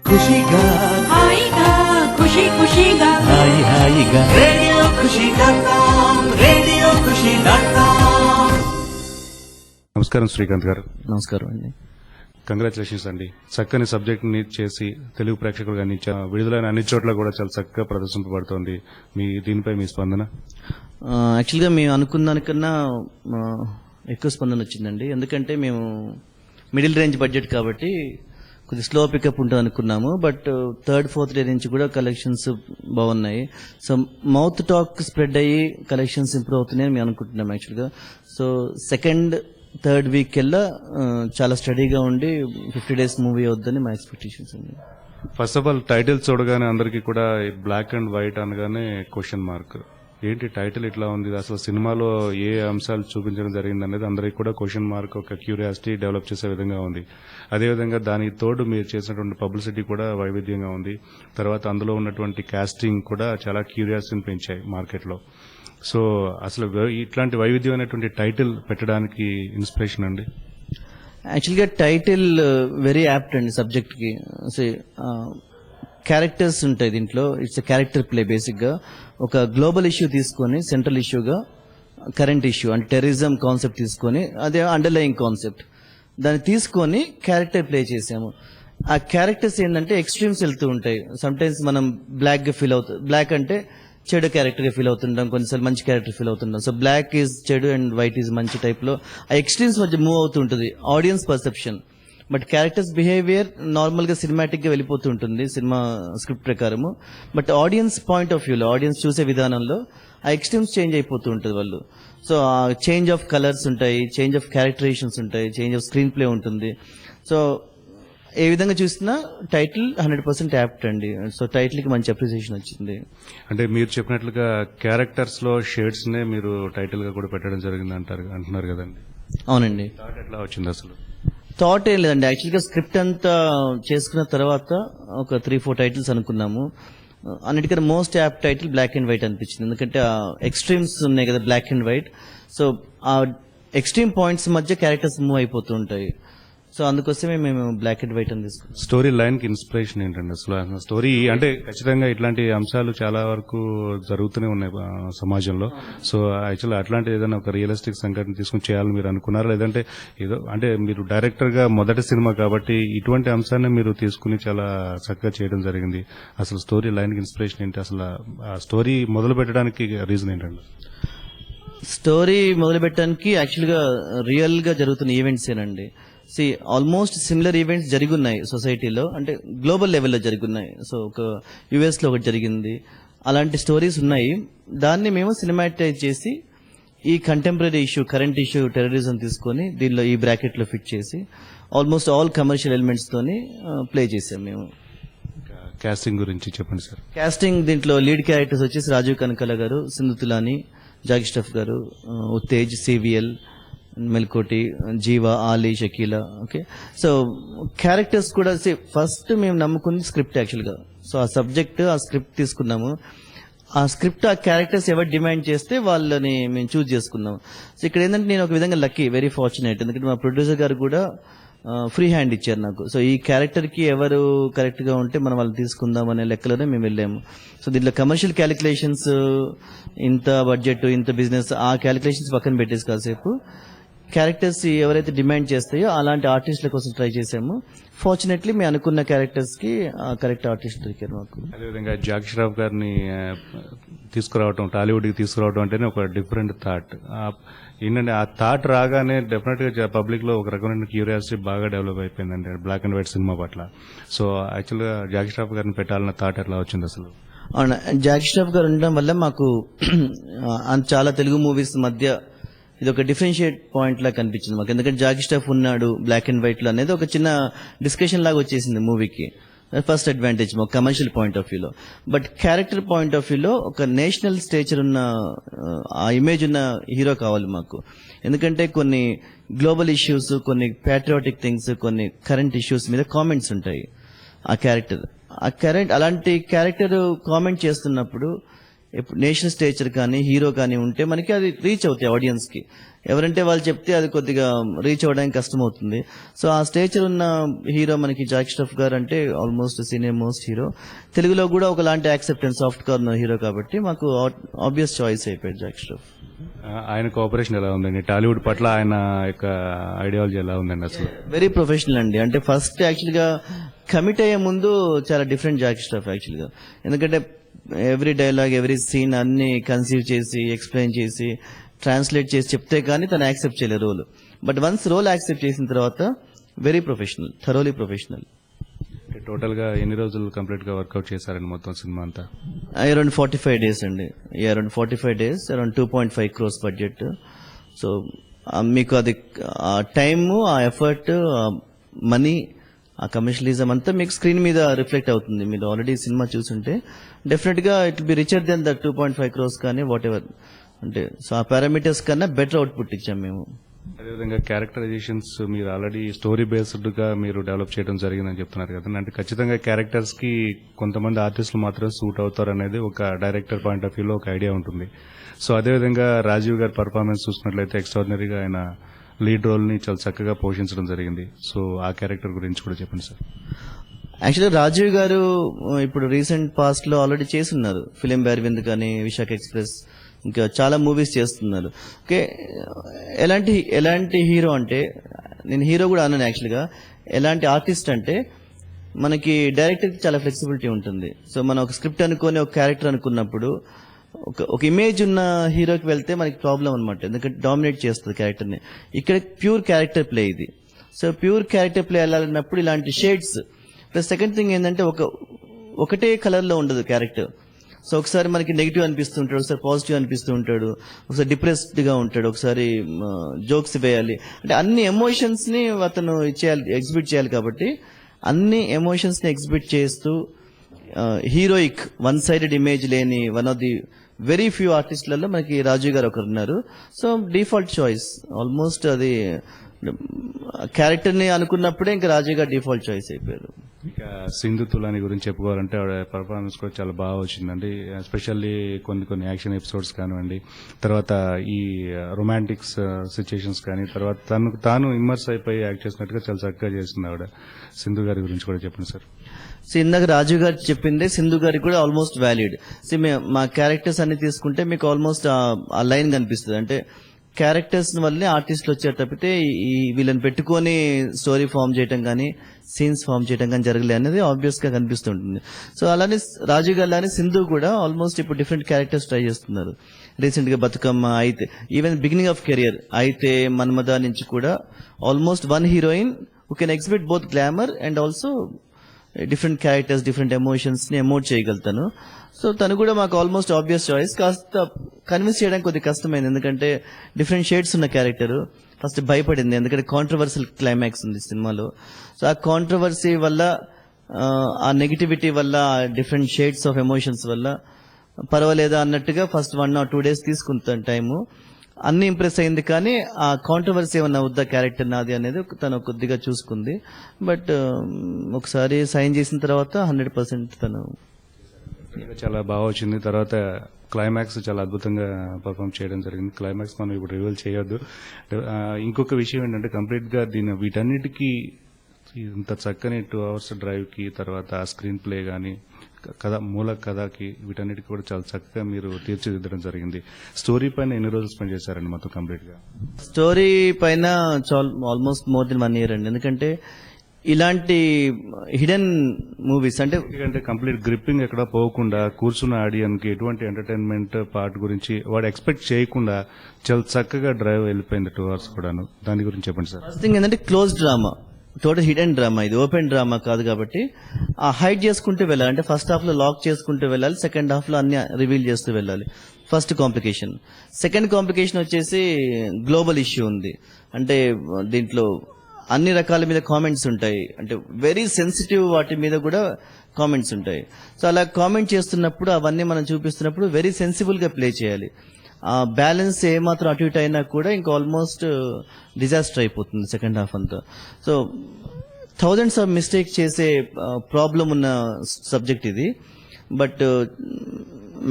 ఖుషిగా హాయిగా ఖుషి ఖుషిగా హాయి హాయిగా radio ఖుషి.com radio ఖుషి.com. నమస్కారం శ్రీకాంత్ గారు. నమస్కారం అండి. కంగ్రాచులేషన్స్ అండి. చక్కని సబ్జెక్ట్ ని చేసి తెలుగు ప్రేక్షకులకు అందించ విడుదలైన అన్ని చోట్ల కూడా చాలా చక్కగా ప్రదర్శింపబడుతోంది. దీనిపై మీ స్పందన? యాక్చువల్గా మేము అనుకున్న దానికన్నా ఎక్కువ స్పందన వచ్చిందండి. ఎందుకంటే మేము మిడిల్ రేంజ్ బడ్జెట్ కాబట్టి కొద్ది స్లో పికప్ ఉంటుంది అనుకున్నాము. బట్ థర్డ్ ఫోర్త్ డే నుంచి కూడా కలెక్షన్స్ బాగున్నాయి. సో మౌత్ టాక్ స్ప్రెడ్ అయ్యి కలెక్షన్స్ ఇంప్రూవ్ అవుతున్నాయని మేము అనుకుంటున్నాం యాక్చువల్గా. సో సెకండ్ థర్డ్ వీక్ కెల్లా చాలా స్టడీగా ఉండి 50 days మూవీ అవుద్దని మా ఎక్స్పెక్టేషన్స్ అండి. ఫస్ట్ ఆఫ్ ఆల్ టైటిల్ చూడగానే అందరికీ కూడా బ్లాక్ అండ్ వైట్ అనగానే క్వశ్చన్ మార్క్. ఏంటి టైటిల్ ఇట్లా ఉంది, అసలు సినిమాలో ఏ అంశాలు చూపించడం జరిగింది అనేది అందరికీ కూడా క్వశ్చన్ మార్క్, ఒక క్యూరియాసిటీ డెవలప్ చేసే విధంగా ఉంది. అదేవిధంగా దానికి తోడు మీరు చేసినటువంటి పబ్లిసిటీ కూడా వైవిధ్యంగా ఉంది. తర్వాత అందులో ఉన్నటువంటి కాస్టింగ్ కూడా చాలా క్యూరియాసిటీని పెంచాయి మార్కెట్లో. సో అసలు ఇట్లాంటి వైవిధ్యమైనటువంటి టైటిల్ పెట్టడానికి ఇన్స్పిరేషన్ అండి? యాక్చువల్గా టైటిల్ వెరీ యాప్ట్ అండి సబ్జెక్ట్కి. క్యారెక్టర్స్ ఉంటాయి దీంట్లో. It's character play. బేసిక్గా ఒక గ్లోబల్ ఇష్యూ తీసుకొని సెంట్రల్ ఇష్యూగా కరెంట్ ఇష్యూ అంటే టెర్రరిజం కాన్సెప్ట్ తీసుకొని అదే అండర్లయింగ్ కాన్సెప్ట్ దాన్ని తీసుకొని క్యారెక్టర్ ప్లే చేసాము. ఆ క్యారెక్టర్స్ ఏంటంటే ఎక్స్ట్రీమ్స్ వెళ్తూ ఉంటాయి. సమ్టైమ్స్ మనం బ్లాక్గా ఫీల్ అవుతుంది. బ్లాక్ అంటే చెడు క్యారెక్టర్గా ఫీల్ అవుతుంటాం, కొన్నిసార్లు మంచి క్యారెక్టర్ ఫీల్ అవుతుంటాం. సో బ్లాక్ ఈజ్ చెడు అండ్ వైట్ ఈజ్ మంచి టైప్లో ఆ ఎక్స్ట్రీమ్స్ మధ్య మూవ్ అవుతూ ఉంటుంది audience perception. But characters behaviour నార్మల్గా సినిమాటిక్గా వెళ్ళిపోతూ ఉంటుంది సినిమా స్క్రిప్ట్ ప్రకారము. బట్ ఆడియన్స్ పాయింట్ ఆఫ్ వ్యూలో ఆడియన్స్ చూసే విధానంలో ఆ ఎక్స్ట్రీమ్స్ చేంజ్ అయిపోతూ ఉంటుంది వాళ్ళు. సో ఆ చేంజ్ ఆఫ్ కలర్స్ ఉంటాయి, చేంజ్ ఆఫ్ క్యారెక్టరైజేషన్స్ ఉంటాయి, చేంజ్ ఆఫ్ స్క్రీన్ ప్లే ఉంటుంది. సో ఏ విధంగా చూసినా టైటిల్ 100% యాప్ట్ అండి. సో టైటిల్కి మంచి అప్రిసియేషన్ వచ్చింది. అంటే మీరు చెప్పినట్లుగా క్యారెక్టర్స్ లో షేడ్స్ నే మీరు టైటిల్ గా కూడా పెట్టడం జరిగింది అంటున్నారు కదండి. అవునండి. థాట్ ఎట్లా వచ్చింది అసలు? థాట్ ఏం లేదండి. యాక్చువల్గా స్క్రిప్ట్ అంతా చేసుకున్న తర్వాత ఒక 3-4 టైటిల్స్ అనుకున్నాము. అన్నిటికన్నా most apt title black and white అనిపించింది. ఎందుకంటే ఆ ఎక్స్ట్రీమ్స్ ఉన్నాయి కదా బ్లాక్ అండ్ వైట్. సో ఆ ఎక్స్ట్రీమ్ పాయింట్స్ మధ్య క్యారెక్టర్స్ మూవ్ అయిపోతూ ఉంటాయి. సో అందుకోసమే మేము బ్లాక్ అండ్ వైట్ అని తీసుకున్నాం. స్టోరీ లైన్ కి ఇన్స్పిరేషన్ ఏంటండి అసలు? స్టోరీ అంటే ఖచ్చితంగా ఇట్లాంటి అంశాలు చాలా వరకు జరుగుతూనే ఉన్నాయి సమాజంలో. సో యాక్చువల్లీ అట్లాంటి ఏదైనా ఒక రియలిస్టిక్ సంఘటన తీసుకుని చేయాలని మీరు అనుకున్నారా, లేదంటే ఏదో అంటే మీరు డైరెక్టర్ గా మొదటి సినిమా కాబట్టి ఇటువంటి అంశాన్ని మీరు తీసుకుని చాలా చక్కగా చేయడం జరిగింది. అసలు స్టోరీ లైన్ కి ఇన్స్పిరేషన్ ఏంటి, అసలు ఆ స్టోరీ మొదలు పెట్టడానికి రీజన్ ఏంటండి? స్టోరీ మొదలు పెట్టడానికి యాక్చువల్గా రియల్ గా జరుగుతున్న ఈవెంట్స్ ఏనండి. ఆల్మోస్ట్ సిమిలర్ ఈవెంట్స్ జరిగున్నాయి సొసైటీలో, అంటే గ్లోబల్ లెవెల్లో జరిగున్నాయి. సో ఒక యుఎస్ లో ఒకటి జరిగింది, అలాంటి స్టోరీస్ ఉన్నాయి. దాన్ని మేము సినిమాటైజ్ చేసి ఈ contemporary issue current issue terrorism తీసుకొని దీనిలో ఈ బ్రాకెట్ లో ఫిట్ చేసి ఆల్మోస్ట్ ఆల్ కమర్షియల్ ఎలిమెంట్స్ తోని ప్లే చేసాం మేము. కాస్టింగ్ గురించి చెప్పండి సార్. కాస్టింగ్ దీంట్లో లీడ్ క్యారెక్టర్స్ వచ్చేసి రాజీవ్ కనకాల గారు, సింధు తులాని, జాకీ ష్రాఫ్ గారు, Uttej, CVL, Melkote, Jeeva, Ali, Shakeela. Okay. So characters కూడా ఫస్ట్ మేము నమ్ముకుంది స్క్రిప్ట్ యాక్చువల్గా. సో ఆ సబ్జెక్ట్ ఆ స్క్రిప్ట్ తీసుకున్నాము. ఆ స్క్రిప్ట్ ఆ క్యారెక్టర్స్ ఎవరు డిమాండ్ చేస్తే వాళ్ళని మేము చూస్ చేసుకున్నాము. సో ఇక్కడ ఏంటంటే నేను ఒక విధంగా లక్కీ, వెరీ ఫార్చునేట్. ఎందుకంటే మా ప్రొడ్యూసర్ గారు కూడా ఫ్రీ హ్యాండ్ ఇచ్చారు నాకు. సో ఈ క్యారెక్టర్కి ఎవరు కరెక్ట్గా ఉంటే మనం వాళ్ళు తీసుకుందాం అనే లెక్కలోనే మేము వెళ్ళాము. సో దీంట్లో కమర్షియల్ క్యాలిక్యులేషన్స్, ఇంత బడ్జెట్, ఇంత బిజినెస్, ఆ క్యాలిక్యులేషన్స్ పక్కన పెట్టేసి కాసేపు క్యారెక్టర్స్ ఎవరైతే డిమాండ్ చేస్తాయో అలాంటి ఆర్టిస్టుల కోసం ట్రై చేసాము. ఫార్చునేట్లీ మేము అనుకున్న క్యారెక్టర్స్ కి కరెక్ట్ ఆర్టిస్ట్ దొరికారు మాకు. అదేవిధంగా జాకీ ష్రాఫ్ గారిని తీసుకురావడం, టాలీవుడ్ కి తీసుకురావడం అంటేనే ఒక డిఫరెంట్ థాట్. ఏంటంటే ఆ థాట్ రాగానే డెఫినెట్ గా పబ్లిక్ లో ఒక రకమైన క్యూరియాసిటీ బాగా డెవలప్ అయిపోయిందండి బ్లాక్ అండ్ వైట్ సినిమా పట్ల. సో యాక్చువల్ గా జాకీ ష్రాఫ్ గారిని పెట్టాలన్న థాట్ ఎట్లా వచ్చింది అసలు? అవును, జాకీ ష్రాఫ్ గారు ఉండడం వల్ల మాకు చాలా తెలుగు మూవీస్ మధ్య ఇది ఒక డిఫరెన్షియేట్ పాయింట్ లా కనిపించింది మాకు. ఎందుకంటే జాకీ ష్రాఫ్ ఉన్నాడు బ్లాక్ అండ్ వైట్ లో అనేది ఒక చిన్న డిస్కషన్ లాగా వచ్చేసింది మూవీకి. ఫస్ట్ అడ్వాంటేజ్ మాకు కమర్షియల్ పాయింట్ ఆఫ్ వ్యూలో. బట్ క్యారెక్టర్ పాయింట్ ఆఫ్ వ్యూలో ఒక నేషనల్ స్టేచర్ ఉన్న ఆ ఇమేజ్ ఉన్న హీరో కావాలి మాకు. ఎందుకంటే కొన్ని గ్లోబల్ ఇష్యూస్, కొన్ని ప్యాట్రియాటిక్ థింగ్స్, కొన్ని కరెంట్ ఇష్యూస్ మీద కామెంట్స్ ఉంటాయి. ఆ క్యారెక్టర్ అలాంటి క్యారెక్టర్ కామెంట్ చేస్తున్నప్పుడు నేషనల్ స్టేచర్ కానీ హీరో కానీ ఉంటే మనకి అది రీచ్ అవుతాయి ఆడియన్స్కి. ఎవరంటే వాళ్ళు చెప్తే అది కొద్దిగా రీచ్ అవ్వడానికి కష్టం అవుతుంది. సో ఆ స్టేచర్ ఉన్న హీరో మనకి జాకీ ష్రాఫ్ గారు అంటే ఆల్మోస్ట్ సీనియర్ మోస్ట్ హీరో. తెలుగులో కూడా ఒకలాంటి యాక్సెప్టెన్స్ సాఫ్ట్ కార్నర్ హీరో కాబట్టి మాకు ఆబ్వియస్ చాయిస్ అయిపోయాడు జాకీ ష్రాఫ్. ఆయన కోఆపరేషన్ ఎలా ఉందండి? టాలీవుడ్ పట్ల ఆయన యొక్క ఐడియాలజీ ఎలా ఉందండి అసలు? వెరీ ప్రొఫెషనల్ అండి. అంటే ఫస్ట్ యాక్చువల్గా కమిట్ అయ్యే ముందు చాలా డిఫరెంట్ జాకీ ష్రాఫ్ యాక్చువల్గా. ఎందుకంటే ఎవ్రీ డైలాగ్ ఎవ్రీ సీన్ అన్ని కన్సీవ్ చేసి ఎక్స్ప్లెయిన్ చేసి ట్రాన్స్లేట్ చేసి చెప్తే కానీ తను యాక్సెప్ట్ చేయలేదు role. But once role accept చేసిన తర్వాత very professional, thoroughly professional. Total గా ఎన్ని రోజులు కంప్లీట్ గా వర్కౌట్ చేశారండి మొత్తం సినిమా అంతా? అరౌండ్ 45 days అండి. Around 45 days, around 2.5 crores budget. So మీకు అది ఆ టైమ్, ఆ ఎఫర్ట్, మనీ, ఆ కమర్షియలిజం అంతా మీకు స్క్రీన్ మీద రిఫ్లెక్ట్ అవుతుంది. మీరు ఆల్రెడీ సినిమా చూసుంటే డెఫినెట్ గా it be richer than the 2.5 crores కానీ వాట్ ఎవర్. అంటే సో ఆ పారామీటర్స్ కన్నా బెటర్ అవుట్పుట్ ఇచ్చాం మేము. అదేవిధంగా క్యారెక్టరైజేషన్స్ మీరు ఆల్రెడీ స్టోరీ బేస్డ్ గా మీరు డెవలప్ చేయడం జరిగిందని చెప్తున్నారు కదా. అంటే ఖచ్చితంగా క్యారెక్టర్స్ కి కొంతమంది ఆర్టిస్టులు మాత్రం సూట్ అవుతారు అనేది ఒక డైరెక్టర్ పాయింట్ ఆఫ్ వ్యూలో ఒక ఐడియా ఉంటుంది. సో అదేవిధంగా రాజీవ్ గారి పర్ఫార్మెన్స్ చూసినట్లయితే ఎక్స్ట్రాడినరీగా ఆయన లీడ్ రోల్ ని చాలా చక్కగా పోషించడం జరిగింది. సో ఆ క్యారెక్టర్ గురించి కూడా చెప్పండి సార్. యాక్చువల్గా రాజీవ్ గారు ఇప్పుడు రీసెంట్ పాస్ట్ లో ఆల్రెడీ చేస్తున్నారు. ఫిలిం బ్యార్వింద్ కానీ, విశాఖ ఎక్స్ప్రెస్, ఇంకా చాలా మూవీస్ చేస్తున్నారు. ఓకే, ఎలాంటి హీరో అంటే, నేను హీరో కూడా అన్నాను యాక్చువల్గా, ఎలాంటి ఆర్టిస్ట్ అంటే మనకి డైరెక్టర్కి చాలా ఫ్లెక్సిబిలిటీ ఉంటుంది. సో మనం ఒక స్క్రిప్ట్ అనుకొని ఒక క్యారెక్టర్ అనుకున్నప్పుడు ఒక ఇమేజ్ ఉన్న హీరోకి వెళ్తే మనకి ప్రాబ్లం అనమాట. ఎందుకంటే డామినేట్ చేస్తుంది క్యారెక్టర్ని. ఇక్కడ ప్యూర్ క్యారెక్టర్ ప్లే ఇది. సో ప్యూర్ క్యారెక్టర్ ప్లే వెళ్ళాలన్నప్పుడు ఇలాంటి షేడ్స్ ప్లస్ సెకండ్ థింగ్ ఏంటంటే ఒకటే కలర్లో ఉండదు క్యారెక్టర్. సో ఒకసారి మనకి నెగిటివ్ అనిపిస్తూ ఉంటాడు, ఒకసారి పాజిటివ్ అనిపిస్తూ ఉంటాడు, ఒకసారి డిప్రెస్డ్ గా ఉంటాడు, ఒకసారి జోక్స్ వేయాలి. అంటే అన్ని ఎమోషన్స్ ని అతను ఎగ్జిబిట్ చేయాలి. కాబట్టి అన్ని ఎమోషన్స్ ని ఎగ్జిబిట్ చేస్తూ హీరోయిక్ వన్ సైడెడ్ ఇమేజ్ లేని one of the very few ఆర్టిస్టులలో మనకి రాజీవ్ గారు ఒకరు ఉన్నారు. సో డిఫాల్ట్ చాయిస్ ఆల్మోస్ట్ అది క్యారెక్టర్ ని అనుకున్నప్పుడే ఇంకా రాజీవ్ గారు డిఫాల్ట్ చాయిస్ అయిపోయారు. ఇక సింధు తులాని గురించి చెప్పుకోవాలంటే ఆవిడ పర్ఫార్మెన్స్ కూడా చాలా బాగా వచ్చిందండి. ఎస్పెషల్లీ కొన్ని యాక్షన్ ఎపిసోడ్స్ కానివ్వండి, తర్వాత ఈ రొమాంటిక్స్ సిచ్యుయేషన్స్ కానీ, తర్వాత తాను ఇమ్మర్స్ అయిపోయి యాక్ట్ చేసినట్టుగా చాలా చక్కగా చేసింది ఆవిడ. సింధు గారి గురించి కూడా చెప్పండి సార్. ఇందాక రాజీవ్ గారు చెప్పిందే సింధు గారికి కూడా ఆల్మోస్ట్ వ్యాలిడ్. మా క్యారెక్టర్స్ అన్ని తీసుకుంటే మీకు ఆల్మోస్ట్ ఆ లైన్ కనిపిస్తుంది. అంటే క్యారెక్టర్స్ వల్లే ఆర్టిస్టులు వచ్చారు తప్పితే ఈ వీళ్ళని పెట్టుకొని స్టోరీ ఫామ్ చేయడం కానీ సీన్స్ ఫామ్ చేయడం కానీ జరగలే అనేది ఆబ్వియస్ గా కనిపిస్తుంటుంది. సో అలానే రాజీవ్ గారు లానే సింధు కూడా ఆల్మోస్ట్ ఇప్పుడు డిఫరెంట్ క్యారెక్టర్స్ ట్రై చేస్తున్నారు. రీసెంట్ గా బతుకమ్మ, అయితే ఈవెన్ బిగినింగ్ ఆఫ్ కెరియర్ అయితే మన్మద నుంచి కూడా almost one heroine who can exhibit both glamour and also different characters, different emotions ని ఎమోట్ చేయగలుగుతాను. సో తను కూడా మాకు ఆల్మోస్ట్ ఆబ్వియస్ చాయిస్. కాస్త కన్విన్స్ చేయడానికి కొద్దిగా కష్టమైంది, ఎందుకంటే డిఫరెంట్ షేడ్స్ ఉన్న క్యారెక్టర్. ఫస్ట్ భయపడింది, ఎందుకంటే కాంట్రవర్షియల్ క్లైమాక్స్ ఉంది సినిమాలో. సో ఆ కాంట్రవర్సీ వల్ల, ఆ నెగిటివిటీ వల్ల, డిఫరెంట్ షేడ్స్ ఆఫ్ ఎమోషన్స్ వల్ల పర్వాలేదా అన్నట్టుగా ఫస్ట్ 1 or 2 days తీసుకుంటాను టైము. అన్ని ఇంప్రెస్ అయింది, కానీ ఆ కాంట్రవర్సీ ఏమన్నా వద్దా క్యారెక్టర్ నాది అనేది తను కొద్దిగా చూసుకుంది. బట్ ఒకసారి సైన్ చేసిన తర్వాత 100% తను చాలా బాగా వచ్చింది. తర్వాత క్లైమాక్స్ చాలా అద్భుతంగా పర్ఫామ్ చేయడం జరిగింది. క్లైమాక్స్ మనం ఇప్పుడు రివీల్ చేయొద్దు. ఇంకొక విషయం ఏంటంటే కంప్లీట్ గా వీటన్నిటికీ ఇంత చక్కని 2 hours డ్రైవ్ కి, తర్వాత స్క్రీన్ ప్లే కానీ, మూల కథకి, వీటన్నిటికీ కూడా చాలా చక్కగా మీరు తీర్చిదిద్దడం జరిగింది. స్టోరీ పైన ఎన్ని రోజులు స్పెండ్ చేశారండి మొత్తం కంప్లీట్ గా? స్టోరీ పైన ఆల్మోస్ట్ మోర్ దెన్ 1 year అండి. ఎందుకంటే ఇలాంటి హిడెన్ మూవీస్ అంటే కంప్లీట్ గ్రిప్పింగ్ ఎక్కడ పోకుండా కూర్చున్న ఆడియన్స్ కి ఎటువంటి ఎంటర్టైన్మెంట్ పార్ట్ గురించి వాడు ఎక్స్పెక్ట్ చేయకుండా చాలా చక్కగా డ్రైవ్ వెళ్ళిపోయింది 2 hours కూడాను. దాని గురించి చెప్పండి సార్. ఫస్ట్ థింగ్ ఏంటంటే close drama, total hidden drama, ఇది ఓపెన్ డ్రామా కాదు. కాబట్టి ఆ హైడ్ చేసుకుంటూ వెళ్ళాలి. అంటే ఫస్ట్ హాఫ్ లో లాక్ చేసుకుంటూ వెళ్ళాలి, సెకండ్ హాఫ్ లో అన్ని రివీల్ చేస్తూ వెళ్ళాలి. First complication. సెకండ్ కాంప్లికేషన్ వచ్చేసి గ్లోబల్ ఇష్యూ ఉంది. అంటే దీంట్లో అన్ని రకాల మీద కామెంట్స్ ఉంటాయి. అంటే వెరీ సెన్సిటివ్ వాటి మీద కూడా కామెంట్స్ ఉంటాయి. సో అలా కామెంట్ చేస్తున్నప్పుడు, అవన్నీ మనం చూపిస్తున్నప్పుడు వెరీ సెన్సిబుల్ గా ప్లే చేయాలి. ఆ బ్యాలెన్స్ ఏమాత్రం అటు ఇటు అయినా కూడా ఇంకా ఆల్మోస్ట్ డిజాస్టర్ అయిపోతుంది సెకండ్ హాఫ్ అంతా. సో థౌజండ్స్ ఆఫ్ మిస్టేక్ చేసే ప్రాబ్లం ఉన్న సబ్జెక్ట్ ఇది. బట్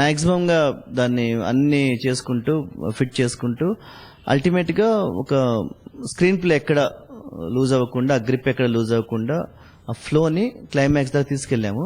మ్యాక్సిమంగా దాన్ని అన్ని చేసుకుంటూ ఫిట్ చేసుకుంటూ అల్టిమేట్గా ఒక స్క్రీన్ ప్లే ఎక్కడ లూజ్ అవ్వకుండా, ఆ గ్రిప్ ఎక్కడ లూజ్ అవ్వకుండా ఆ ఫ్లోని క్లైమాక్స్ దాకా తీసుకెళ్ళాము.